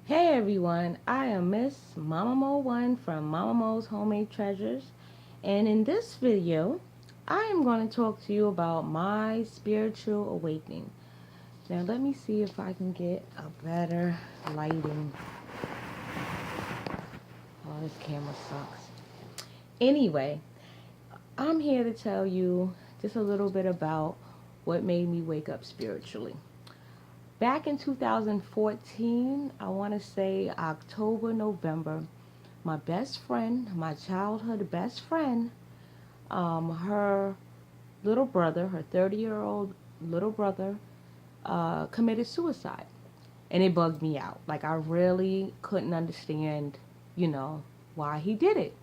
Hey everyone, I am Miss Mama Mo One from Mama Mo's Homemade Treasures, and in this video, I am going to talk to you about my spiritual awakening. Now, let me see if I can get a better lighting. Oh, this camera sucks. Anyway, I'm here to tell you just a little bit about what made me wake up spiritually. Back in 2014, I want to say October, November, my best friend, my childhood best friend, her little brother, her 30-year-old little brother, committed suicide. And it bugged me out. Like, I really couldn't understand, why he did it.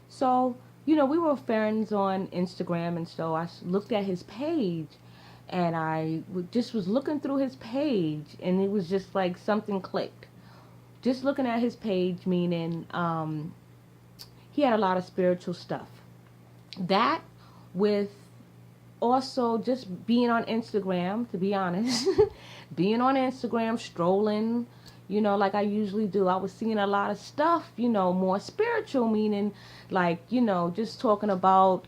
So, we were friends on Instagram, and so I looked at his page, and just was looking through his page, and it was just like something clicked. Just looking at his page, meaning he had a lot of spiritual stuff. That with also just being on Instagram, to be honest, being on Instagram, strolling, like I usually do. I was seeing a lot of stuff, more spiritual, meaning like, just talking about,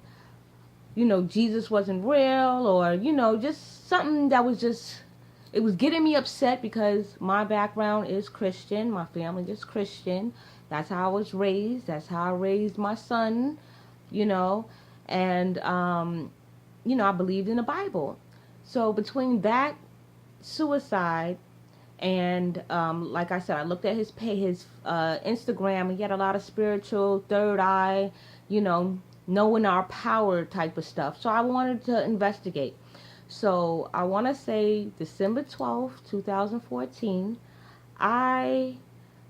Jesus wasn't real, or, just something that was just, it was getting me upset because my background is Christian. My family is Christian. That's how I was raised. That's how I raised my son, you know, and, I believed in the Bible. So between that suicide and like I said, I looked at his Instagram. He had a lot of spiritual third eye, knowing our power type of stuff. So I wanted to investigate. So I want to say December 12th, 2014. I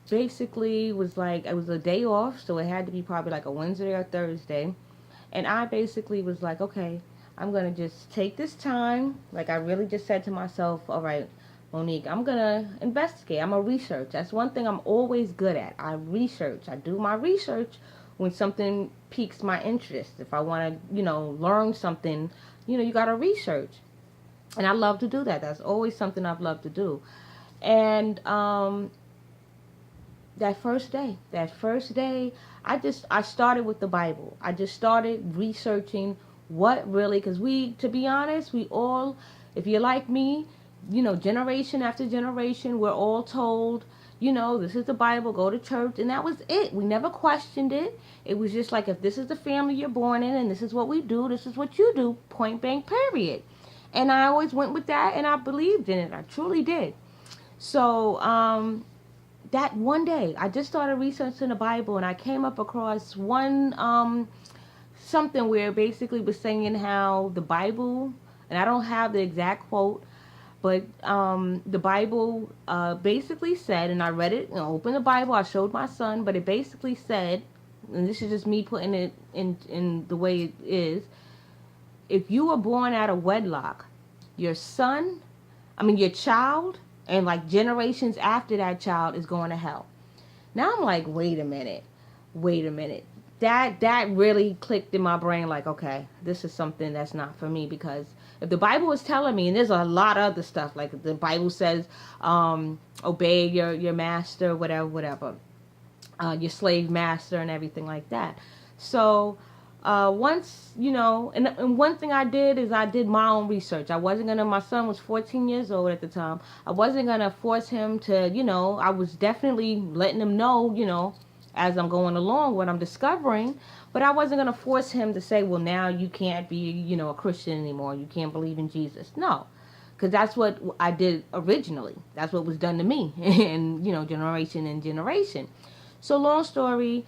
basically was like, it was a day off, so it had to be probably like a Wednesday or Thursday. And I basically was like, okay, I'm going to just take this time. Like, I really just said to myself, all right, Monique, I'm going to investigate. I'm going to research. That's one thing I'm always good at. I research. I do my research when something piques my interest. If I want to, learn something, you got to research. And I love to do that. That's always something I've loved to do. And that first day, I started with the Bible. I just started researching what really, because to be honest, we all, if you're like me, generation after generation, we're all told, this is the Bible, go to church, and that was it. We never questioned it. It was just like, if this is the family you're born in, and this is what we do, this is what you do, point blank, period. And I always went with that, and I believed in it. I truly did. So, that one day, I just started researching the Bible, and I came up across one something where it basically was saying how the Bible, and I don't have the exact quote, but the Bible basically said, and I read it, opened the Bible, I showed my son, but it basically said, and this is just me putting it in the way it is, if you were born out of wedlock, your your child, and like generations after that child is going to hell. Now I'm like, wait a minute. That really clicked in my brain. Like, okay, this is something that's not for me, because if the Bible is telling me, and there's a lot of other stuff, like the Bible says, obey your master, whatever, your slave master, and everything like that. So once, and one thing I did is I did my own research. I wasn't going to, my son was 14 years old at the time. I wasn't going to force him to, I was definitely letting him know, as I'm going along, what I'm discovering. But I wasn't going to force him to say, well, now you can't be, a Christian anymore. You can't believe in Jesus. No. Because that's what I did originally. That's what was done to me and, generation and generation. So long story,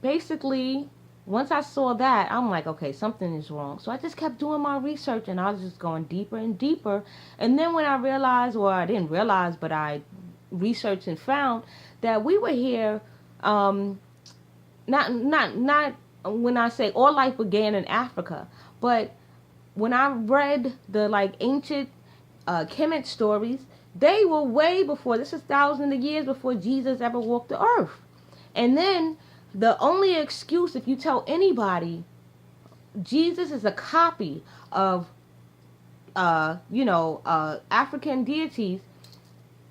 basically, once I saw that, I'm like, okay, something is wrong. So I just kept doing my research, and I was just going deeper and deeper. And then when I realized, or I didn't realize, but I researched and found that we were here, not when I say all life began in Africa, but when I read the like ancient Kemet stories, they were way before. This is thousands of years before Jesus ever walked the earth. And then the only excuse, if you tell anybody Jesus is a copy of African deities,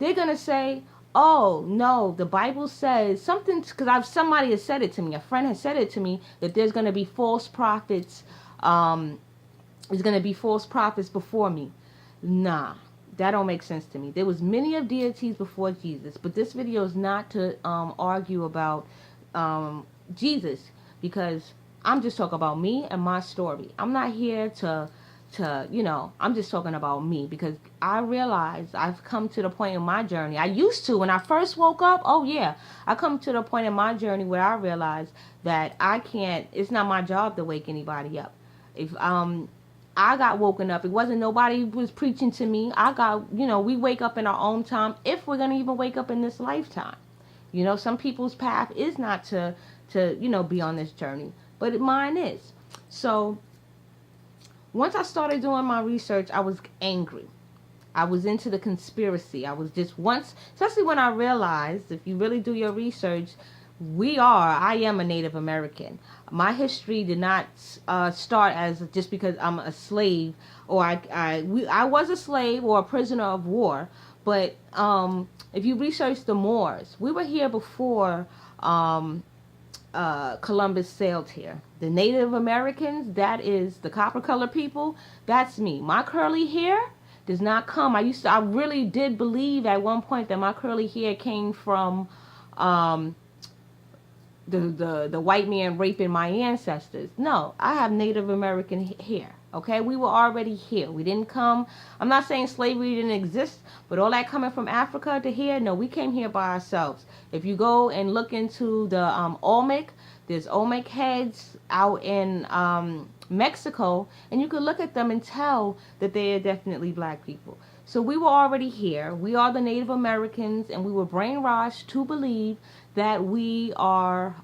they're going to say, oh, no, the Bible says something, because somebody has said it to me. A friend has said it to me, that there's going to be false prophets. There's going to be false prophets before me. Nah, that don't make sense to me. There was many of deities before Jesus, but this video is not to argue about Jesus, because I'm just talking about me and my story. I'm not here to I'm just talking about me, because I realize I've come to the point in my journey. I used to, when I first woke up, oh yeah, I come to the point in my journey where I realize that it's not my job to wake anybody up. If I got woken up, it wasn't nobody was preaching to me. We wake up in our own time, if we're going to even wake up in this lifetime. Some people's path is not to be on this journey, but mine is. So once I started doing my research, I was angry. I was into the conspiracy. Especially when I realized, if you really do your research, I am a Native American. My history did not start as just because I'm a slave, or I was a slave or a prisoner of war. But if you research the Moors, we were here before Columbus sailed here. The Native Americans, that is the copper color people, that's me. My curly hair does not come. I really did believe at one point that my curly hair came from the white man raping my ancestors. No, I have Native American hair. Okay, we were already here. We didn't come. I'm not saying slavery didn't exist, but all that coming from Africa to here, no, we came here by ourselves. If you go and look into the Olmec, there's Olmec heads out in Mexico, and you can look at them and tell that they are definitely black people. So we were already here. We are the Native Americans, and we were brainwashed to believe that we were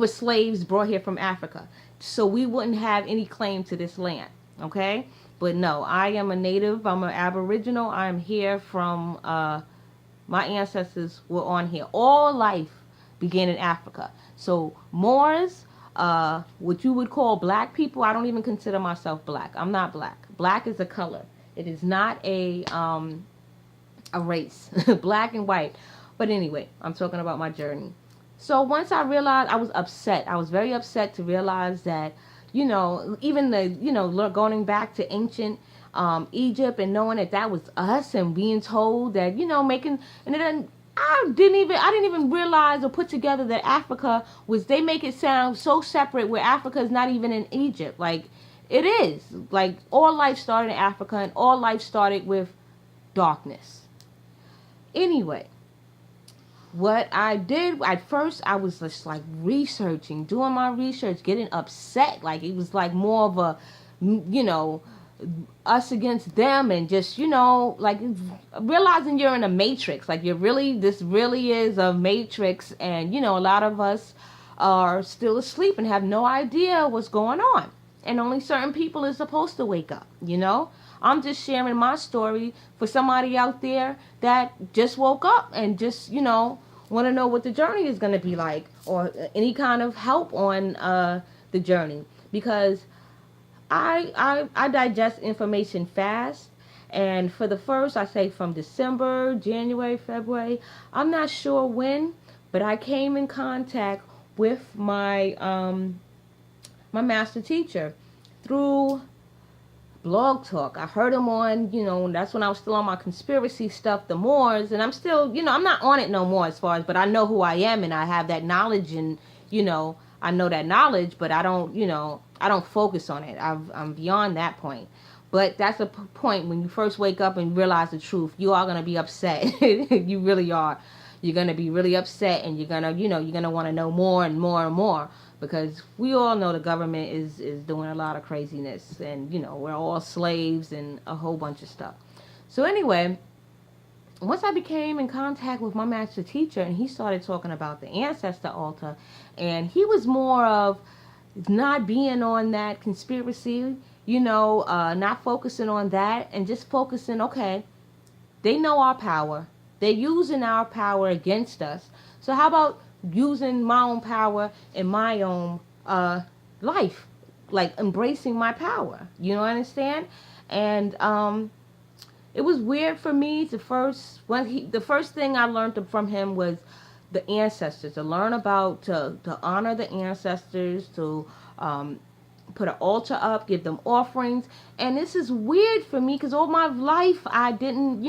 slaves brought here from Africa, so we wouldn't have any claim to this land. Okay, but no, I am a native. I'm an Aboriginal. I am here from my ancestors were on here. All life began in Africa. So Moors, what you would call black people, I don't even consider myself black. I'm not black. Black is a color. It is not a race. Black and white. But anyway, I'm talking about my journey. So once I realized, I was upset. I was very upset to realize that, even going back to ancient Egypt and knowing that was us, and being told that, I didn't even realize or put together that Africa they make it sound so separate, where Africa is not even in Egypt. Like, it is. Like, all life started in Africa, and all life started with darkness. Anyway, what I did, at first, I was just like doing my research, getting upset. Like, it was like more of a, us against them, and just, like realizing you're in a matrix. Like, this really is a matrix, and, a lot of us are still asleep and have no idea what's going on. And only certain people are supposed to wake up, I'm just sharing my story for somebody out there that just woke up and just, want to know what the journey is going to be like, or any kind of help on the journey. Because I digest information fast. And for the first, I say from December, January, February, I'm not sure when, but I came in contact with my my master teacher through Blog Talk. I heard him on, that's when I was still on my conspiracy stuff, the Moors, and I'm still, I'm not on it no more but I know who I am, and I have that knowledge, and, I know that knowledge, but I don't, I don't focus on it. I'm beyond that point. But that's a point when you first wake up and realize the truth. You are going to be upset. You really are. You're going to be really upset, and you're going to, you're going to want to know more and more and more. Because we all know the government is doing a lot of craziness, and, we're all slaves and a whole bunch of stuff. So anyway, once I became in contact with my master teacher, and he started talking about the Ancestor Altar, and he was more of not being on that conspiracy, not focusing on that, and just focusing, okay, they know our power. They're using our power against us. So how about using my own power in my own life, like embracing my power, you understand? And it was weird for me to the first thing I learned from him was the ancestors, to learn about, to honor the ancestors, to put an altar up, give them offerings. And this is weird for me because all my life I didn't,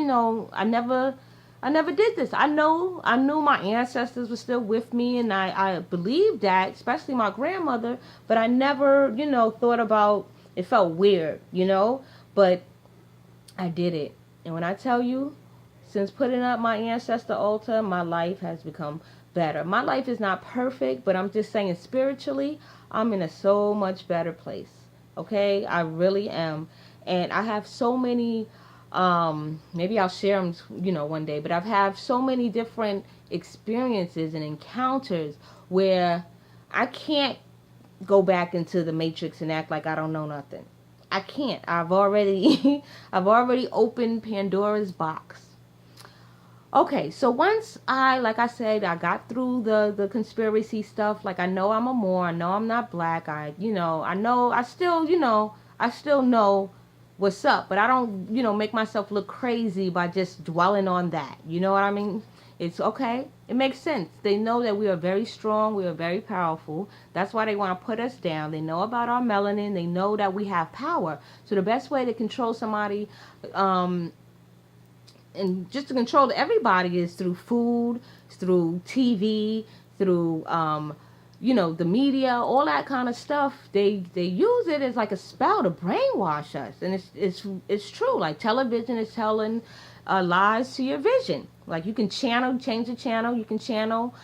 I never did this. I knew my ancestors were still with me, and I believed that, especially my grandmother, but I never, thought about, it felt weird, but I did it. And when I tell you, since putting up my ancestor altar, my life has become better. My life is not perfect, but I'm just saying spiritually, I'm in a so much better place. Okay? I really am. And I have so many, maybe I'll share them, one day, but I've had so many different experiences and encounters where I can't go back into the matrix and act like I don't know nothing. I can't. I've already opened Pandora's box. Okay, so once like I said, I got through the conspiracy stuff. Like, I know I'm a Moor. I know I'm not black. I still know what's up, but I don't, make myself look crazy by just dwelling on that. You know what I mean? It's okay. It makes sense. They know that we are very strong. We are very powerful. That's why they want to put us down. They know about our melanin. They know that we have power. So the best way to control somebody, and just to control everybody, is through food, through TV, through, the media, all that kind of stuff. They use it as like a spell to brainwash us. And it's true. Like, television is telling lies to your vision. Like, you can change the channel. You can channel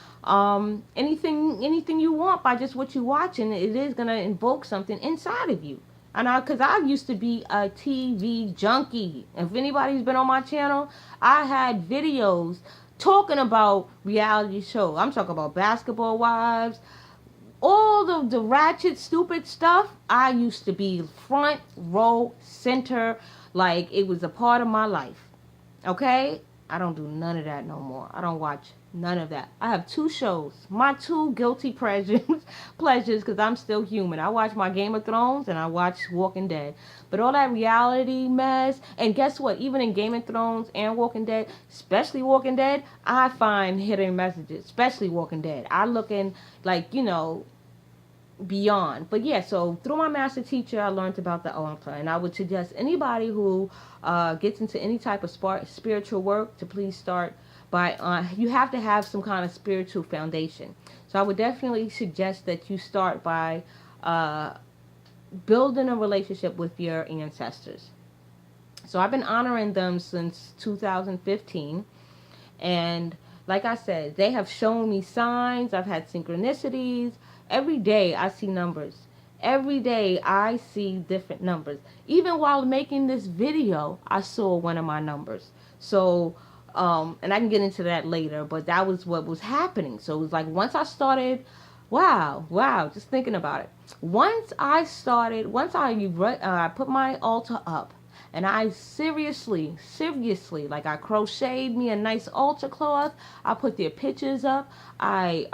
anything you want by just what you watch, and it is going to invoke something inside of you. And because I used to be a TV junkie. If anybody's been on my channel, I had videos talking about reality shows. I'm talking about Basketball Wives, all the ratchet, stupid stuff. I used to be front row center, like it was a part of my life. Okay? I don't do none of that no more. I don't watch none of that. I have 2 shows. My 2 guilty pleasures, because I'm still human. I watch my Game of Thrones and I watch Walking Dead. But all that reality mess, and guess what? Even in Game of Thrones and Walking Dead, especially Walking Dead, I find hidden messages, especially Walking Dead. I look in, like, beyond. But yeah, so through my master teacher, I learned about the altar, and I would suggest anybody who gets into any type of spiritual work to please start by, you have to have some kind of spiritual foundation. So I would definitely suggest that you start by building a relationship with your ancestors. So I've been honoring them since 2015, and like I said, they have shown me signs. I've had synchronicities. Every day I see numbers. Every day I see different numbers. Even while making this video, I saw one of my numbers. So, and I can get into that later, but that was what was happening. So it was like, once I started, wow, just thinking about it. Once I put my altar up, and I seriously, like, I crocheted me a nice altar cloth. I put their pictures up. I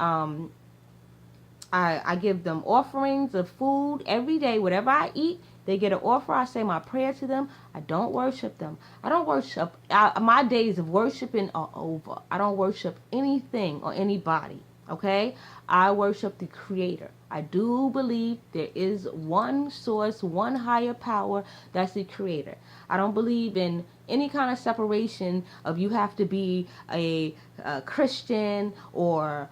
give them offerings of food every day. Whatever I eat, they get an offer. I say my prayer to them. I don't worship them. I don't worship. My days of worshiping are over. I don't worship anything or anybody. Okay? I worship the Creator. I do believe there is one source, one higher power, that's the Creator. I don't believe in any kind of separation of you have to be a Christian or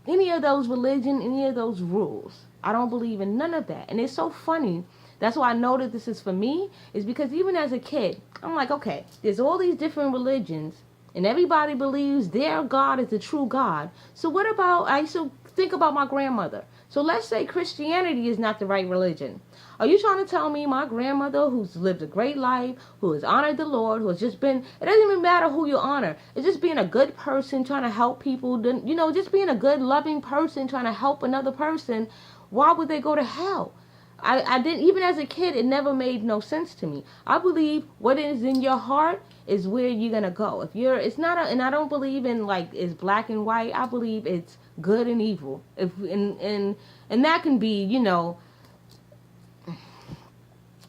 any of those religion, any of those rules. I don't believe in none of that. And it's so funny. That's why I know that this is for me, is because even as a kid, I'm like, okay, there's all these different religions, and everybody believes their God is the true God. So what about, I used to think about my grandmother. So let's say Christianity is not the right religion. Are you trying to tell me my grandmother, who's lived a great life, who has honored the Lord, who has just been, it doesn't even matter who you honor. It's just being a good person, trying to help people, just being a good, loving person, trying to help another person. Why would they go to hell? I didn't, even as a kid, it never made no sense to me. I believe what is in your heart is where you're going to go. And I don't believe in, like, it's black and white. I believe it's good and evil. And that can be,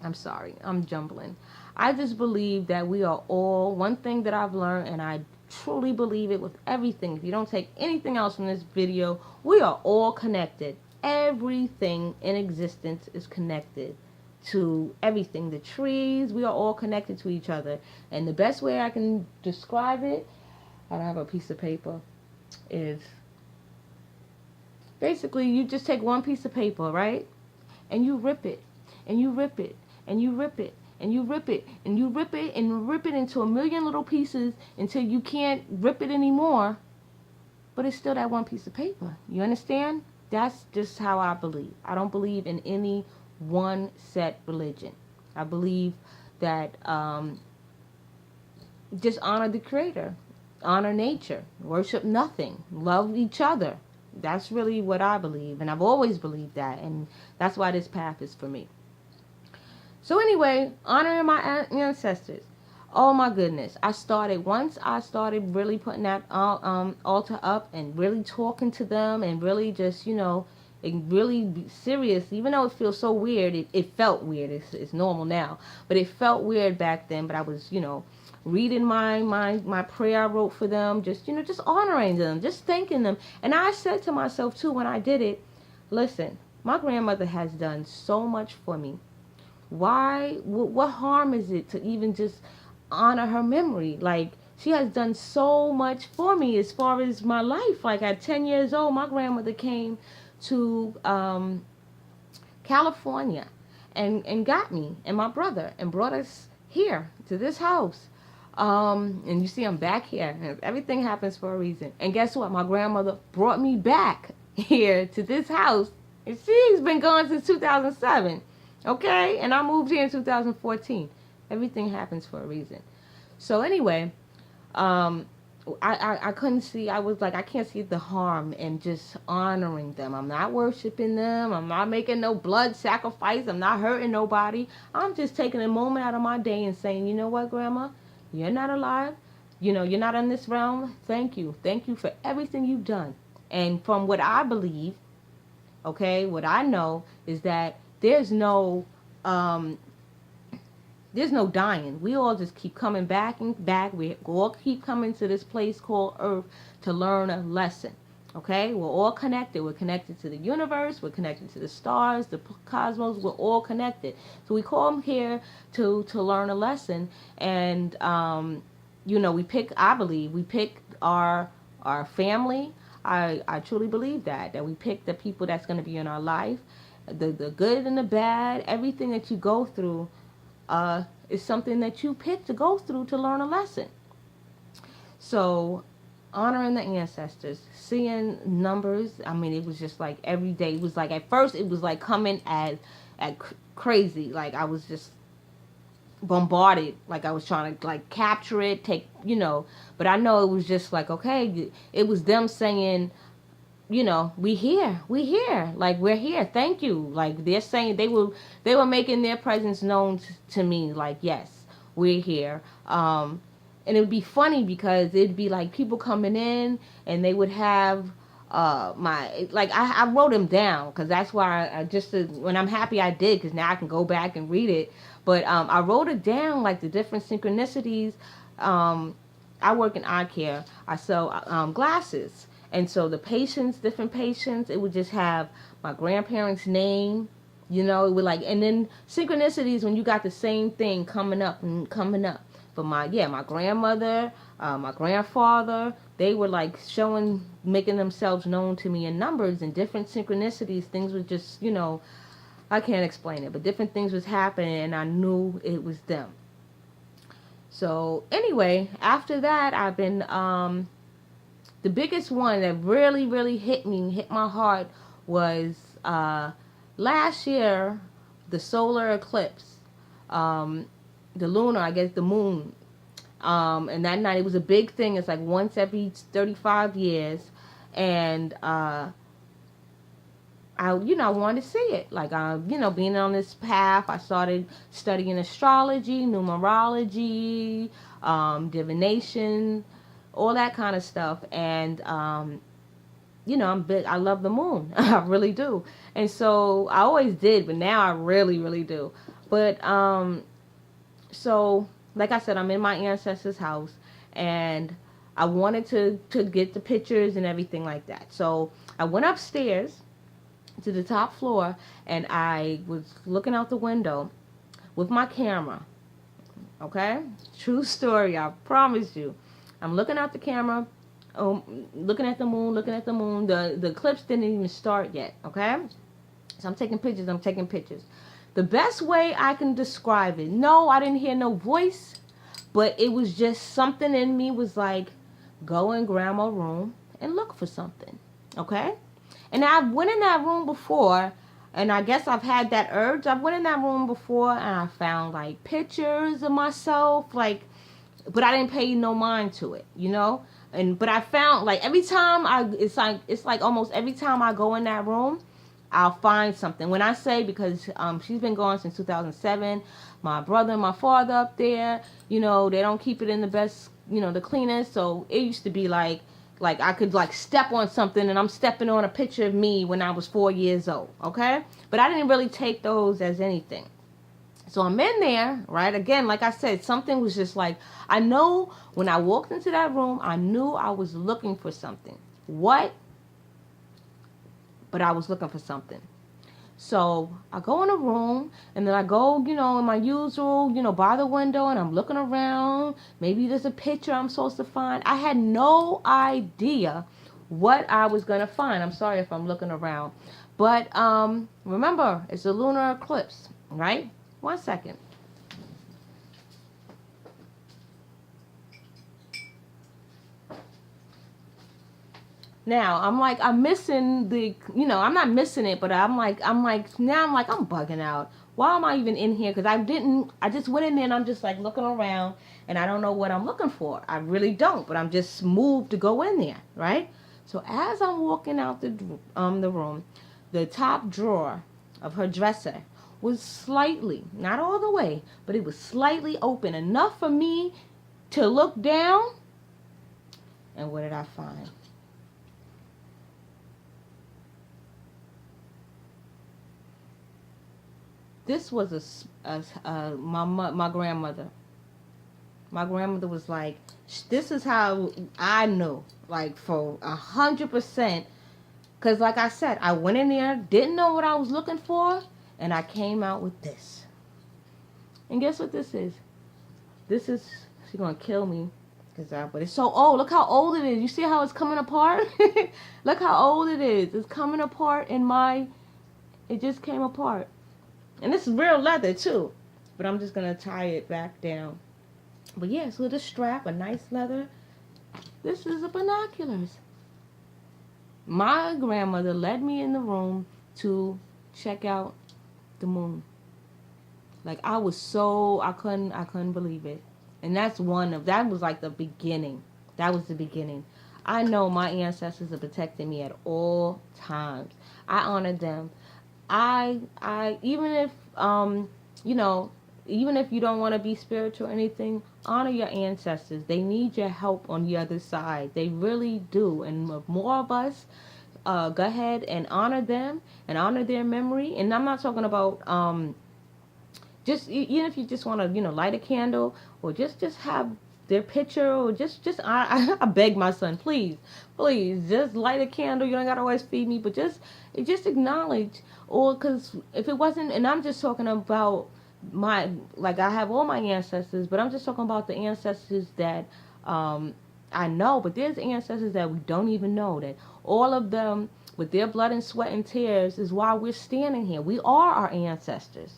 I'm sorry, I'm jumbling. I just believe that we are all, one thing that I've learned, and I truly believe it with everything. If you don't take anything else from this video, we are all connected. Everything in existence is connected to everything. The trees, we are all connected to each other. And the best way I can describe it, I don't have a piece of paper, is basically you just take one piece of paper, right? And you rip it, and you rip it, and you rip it, and you rip it, and you rip it, and rip it into a million little pieces until you can't rip it anymore. But it's still that one piece of paper. You understand? That's just how I believe. I don't believe in any one set religion. I believe that just honor the Creator, honor nature, worship nothing, love each other. That's really what I believe, and I've always believed that, and that's why this path is for me. So anyway, honoring my ancestors. Oh my goodness. Once I started really putting that altar up and really talking to them and really just, and really be serious, even though it feels so weird, it felt weird. It's normal now, but it felt weird back then. But I was, reading my prayer I wrote for them, just honoring them, just thanking them. And I said to myself too when I did it, listen, my grandmother has done so much for me. Why? What harm is it to even just honor her memory? Like, she has done so much for me as far as my life. Like, at 10 years old, my grandmother came to California and got me and my brother and brought us here to this house. And you see I'm back here. Everything happens for a reason. And guess what? My grandmother brought me back here to this house. And she's been gone since 2007. Okay? And I moved here in 2014. Everything happens for a reason. So anyway, I couldn't see, I was like, I can't see the harm in just honoring them. I'm not worshiping them. I'm not making no blood sacrifice. I'm not hurting nobody. I'm just taking a moment out of my day and saying, you know what, Grandma? You're not alive. You're not in this realm. Thank you. Thank you for everything you've done. And from what I believe, okay, what I know is that there's no dying. We all just keep coming back and back. We all keep coming to this place called Earth to learn a lesson. Okay? We're all connected. We're connected to the universe. We're connected to the stars, the cosmos. We're all connected. So we come here to learn a lesson. And, we pick our family. I truly believe that we pick the people that's going to be in our life. The good and the bad, everything that you go through is something that you pick to go through to learn a lesson. So, honoring the ancestors, seeing numbers, I mean, it was just like every day. It was like, at first, it was like coming at crazy. Like, I was just bombarded. Like, I was trying to, like, capture it, but I know it was just like, okay, it was them saying, we here, like, we're here, thank you. Like, they're saying, they were making their presence known to me, like, yes, we're here. And it would be funny because it'd be like people coming in and they would have I wrote them down because that's why I just, when I'm happy I did, because now I can go back and read it. But I wrote it down, like the different synchronicities. I work in eye care. I sell glasses. And so the different patients, it would just have my grandparents' name, it would and then synchronicities when you got the same thing coming up. But my grandmother, my grandfather, they were like making themselves known to me in numbers and different synchronicities. Things were just, I can't explain it, but different things was happening and I knew it was them. So anyway, after that, I've been, the biggest one that really, really hit my heart was last year, the solar eclipse, the lunar, I guess the moon. And that night, it was a big thing. It's like once every 35 years. And I wanted to see it. Like, being on this path, I started studying astrology, numerology, divination, all that kind of stuff. And, I'm big. I love the moon. I really do. And so I always did, but now I really, really do. But, So, like I said, I'm in my ancestors' house, and I wanted to get the pictures and everything like that. So I went upstairs to the top floor, and I was looking out the window with my camera. Okay, true story. I promise you. I'm looking out the camera, looking at the moon, looking at the moon. The eclipse didn't even start yet. Okay, so I'm taking pictures. I'm taking pictures. The best way I can describe it. No, I didn't hear no voice, but it was just something in me was like, go in grandma's room and look for something. Okay, and I went in that room before, and I guess I've had that urge. I went in that room before, and I found like pictures of myself, like, but I didn't pay no mind to it, you know. And but I found like every time it's like almost every time I go in that room, I'll find something. When I say, because she's been gone since 2007, my brother and my father up there, you know, they don't keep it in the best, you know, the cleanest. So it used to be like I could like step on something, and I'm stepping on a picture of me when I was 4 years old. Okay, but I didn't really take those as anything. So I'm in there, right? Again, like I said, something was just like, I know when I walked into that room, I knew I was looking for something. What? But I was looking for something. So I go in a room, and then I go, you know, in my usual, you know, by the window, and I'm looking around. Maybe there's a picture I'm supposed to find. I had no idea what I was going to find. I'm sorry if I'm looking around. But remember, it's a lunar eclipse, right? 1 second. Now I'm missing the, you know, I'm not missing it, but I'm like now I'm bugging out. Why am I even in here? Because I just went in there, and I'm just like looking around, and I don't know what I'm looking for. I really don't, but I'm just moved to go in there, right? So as I'm walking out the room, the top drawer of her dresser was slightly, not all the way, but it was slightly open enough for me to look down. And what did I find? This was my grandmother. My grandmother was like, this is how I knew, like for 100%. Because like I said, I went in there, didn't know what I was looking for, and I came out with this. And guess what this is? This is, she's going to kill me. But it's so old. Look how old it is. You see how it's coming apart? Look how old it is. It's coming apart it just came apart. And this is real leather too. But I'm just going to tie it back down. But yeah, so the strap, a nice leather. This is a binoculars. My grandmother led me in the room to check out the moon. Like I couldn't believe it. And that was like the beginning. That was the beginning. I know my ancestors are protecting me at all times. I honor them. Even if you know, even if you don't want to be spiritual or anything, honor your ancestors. They need your help on the other side. They really do. And if more of us go ahead and honor them and honor their memory. And I'm not talking about just even if you just want to, you know, light a candle or just have their picture, or just I beg my son, please just light a candle. You don't gotta always feed me, but just acknowledge. Or because if it wasn't, and I'm just talking about like I have all my ancestors, but I'm just talking about the ancestors that I know. But there's ancestors that we don't even know, that all of them with their blood and sweat and tears is why we're standing here. We are our ancestors.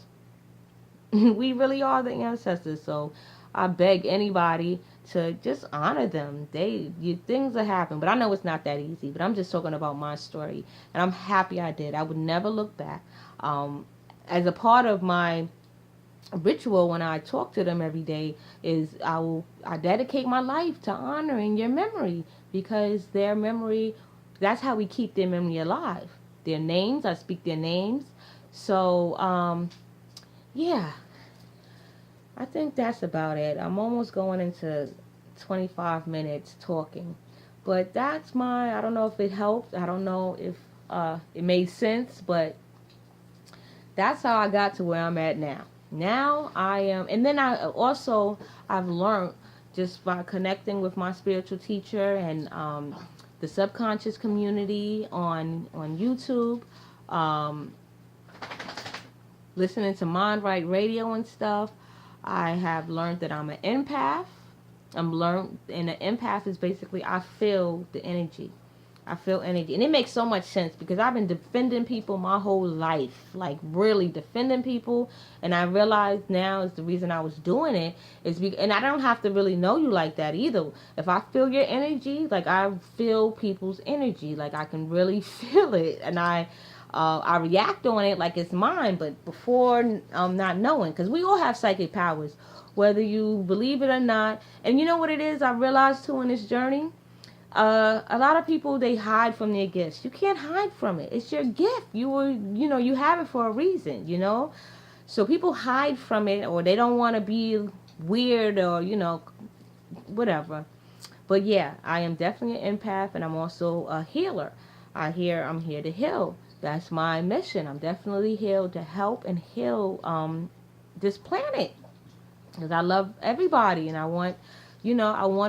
We really are the ancestors. So I beg anybody to just honor them. Things will happen, but I know it's not that easy. But I'm just talking about my story, and I'm happy I did. I would never look back. As a part of my ritual when I talk to them every day is I dedicate my life to honoring your memory, because their memory, that's how we keep their memory alive. Their names, I speak their names. So yeah, I think that's about it. I'm almost going into 25 minutes talking. But that's I don't know if it helped. I don't know if it made sense, but that's how I got to where I'm at now. Now I am, and then I've learned just by connecting with my spiritual teacher and the subconscious community on YouTube, um, listening to Mind Right Radio and stuff. I have learned that I'm an empath. And an empath is basically I feel the energy. I feel energy. And it makes so much sense because I've been defending people my whole life. Like really defending people. And I realize now is the reason I was doing it and I don't have to really know you like that either. If I feel your energy, like I feel people's energy. Like I can really feel it. And I react on it like it's mine, but before not knowing, because we all have psychic powers, whether you believe it or not. And you know what it is? I realized too in this journey. A lot of people they hide from their gifts. You can't hide from it. It's your gift. You have it for a reason. So people hide from it, or they don't want to be weird, or whatever. But yeah, I am definitely an empath, and I'm also a healer. I'm here to heal. That's my mission. I'm definitely here to help and heal this planet because I love everybody, and I want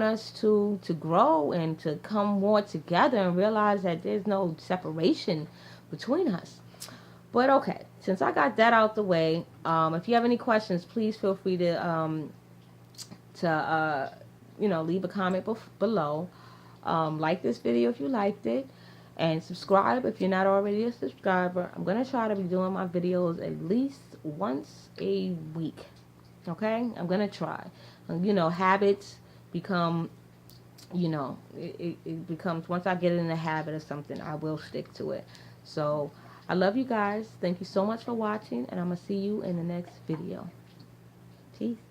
us to grow and to come more together and realize that there's no separation between us. But okay, since I got that out the way, if you have any questions, please feel free to leave a comment below. Like this video if you liked it, and subscribe if you're not already a subscriber. I'm gonna try to be doing my videos at least once a week. Okay, I'm gonna try. Habits become, it becomes, once I get in the habit of something, I will stick to it. So I love you guys. Thank you so much for watching, and I'm gonna see you in the next video. Peace.